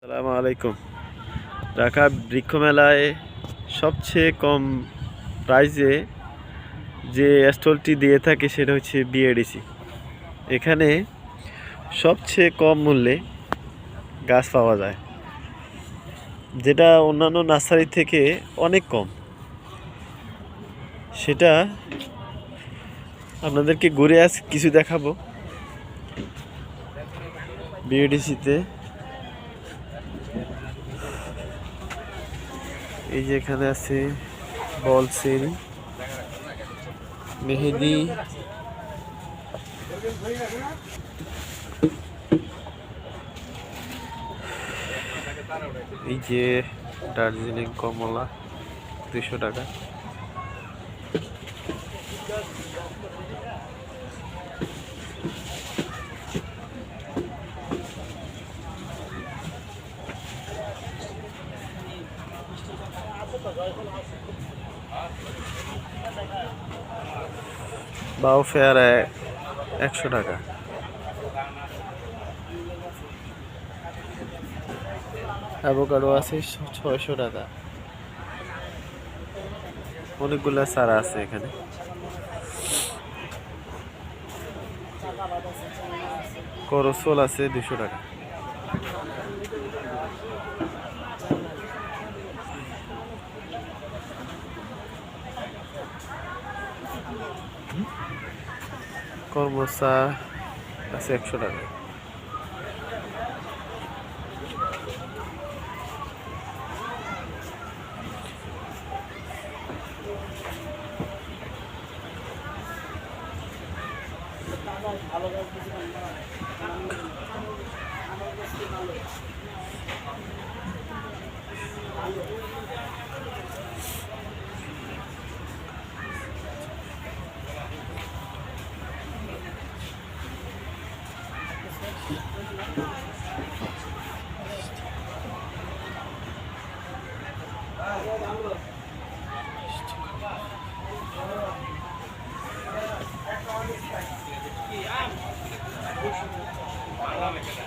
আসসালামু আলাইকুম। ঢাকা বৃক্ষ মেলায় সবচেয়ে কম প্রাইসে যে স্টলটি দিয়ে থাকে সেটা হচ্ছে বিএডিসি। এখানে সবচেয়ে কম মূল্যে গাছ পাওয়া যায়, যেটা অন্যান্য নার্সারি থেকে অনেক কম। সেটা আপনাদেরকে ঘুরে আজ কিছু দেখাবো বিএডিসিতে। এই যে এখানে আছে বলসেল, মেহেদি, এই যে দার্জিলিং কমলা 200 টাকা। বাউ ফেয়ার 100 টাকা। অ্যাভোকাডো আছে 600 টাকা। অনেকগুলো চারা আছে এখানে। করসল আছে 200 টাকা। কর্মচা আছে 100 টাকা।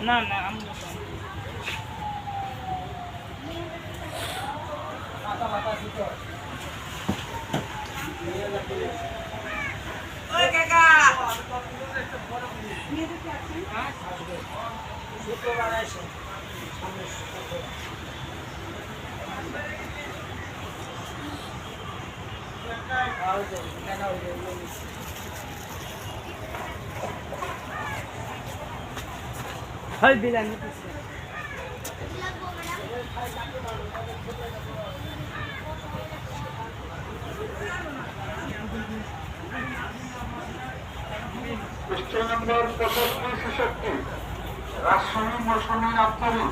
না না হাই বিলানি নম্বর 65-66 রাজশাহী মৌসুমী নাপ্তালি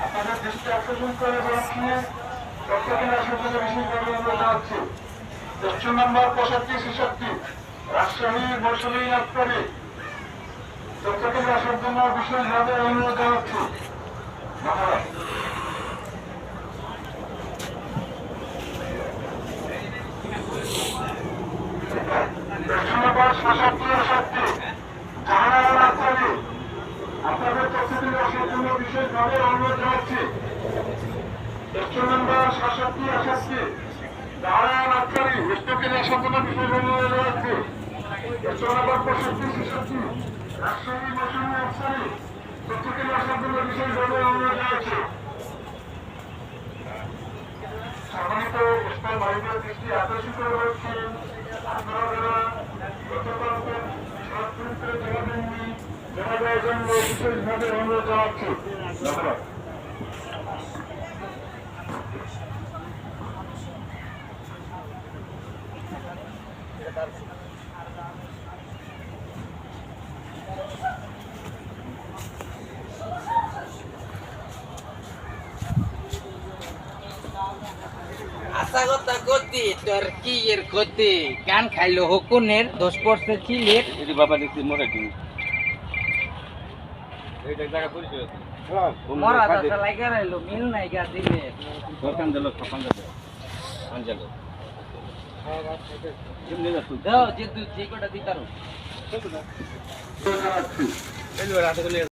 আপনাদের দৃষ্টি আকর্ষণ করে যাচ্ছি। প্রত্যেকের আসার জন্য বিশেষভাবে অনুরোধ জানাচ্ছি। কোশ্চেন নম্বর 65-66 রাজশাহী মৌসুমী নাপ্তালি প্রত্যেকের আসার জন্য বিশেষভাবে অনুরোধ জানাচ্ছি। ধন্যবাদ। আপনাদের প্রত্যেকের আসার জন্য বিশেষভাবে অনুরোধ জানাচ্ছি। কোশ্চেন নম্বর 67-68 নারায়ণ আচারি প্রত্যেকের আসার জন্য বিশেষ অনুরোধ জানাচ্ছি। কোশ্চেন নম্বর 65-66 রাজশাহী মৌসুমী আচারি প্রত্যেকের আসার জন্য বিশেষভাবে অনুরোধ জানাচ্ছি। সম্মানিত ইসলাম ভাইদের দৃষ্টি আকর্ষিত হচ্ছে, আপনারা যারা গতকালকে সৎপুরুষের জমা দেননি জমা দেওয়ার জন্য বিশেষভাবে অনুরোধ জানাচ্ছি। ধন্যবাদ। আশা কথা গতি তোর কি এর গতি গান খাইলো হকুনের 10% ছিলের এটি বাবা দেখছি মোটা কি এইটা জায়গা পরিচয় আছে মরা দাসা লাগা রইলো মিল নাই গা দিলে দোকান দিল খাপান দিল আনজাল কেমনে যাচ্ছ দাও যে তুই যে কোটা দিতারো এই রাতে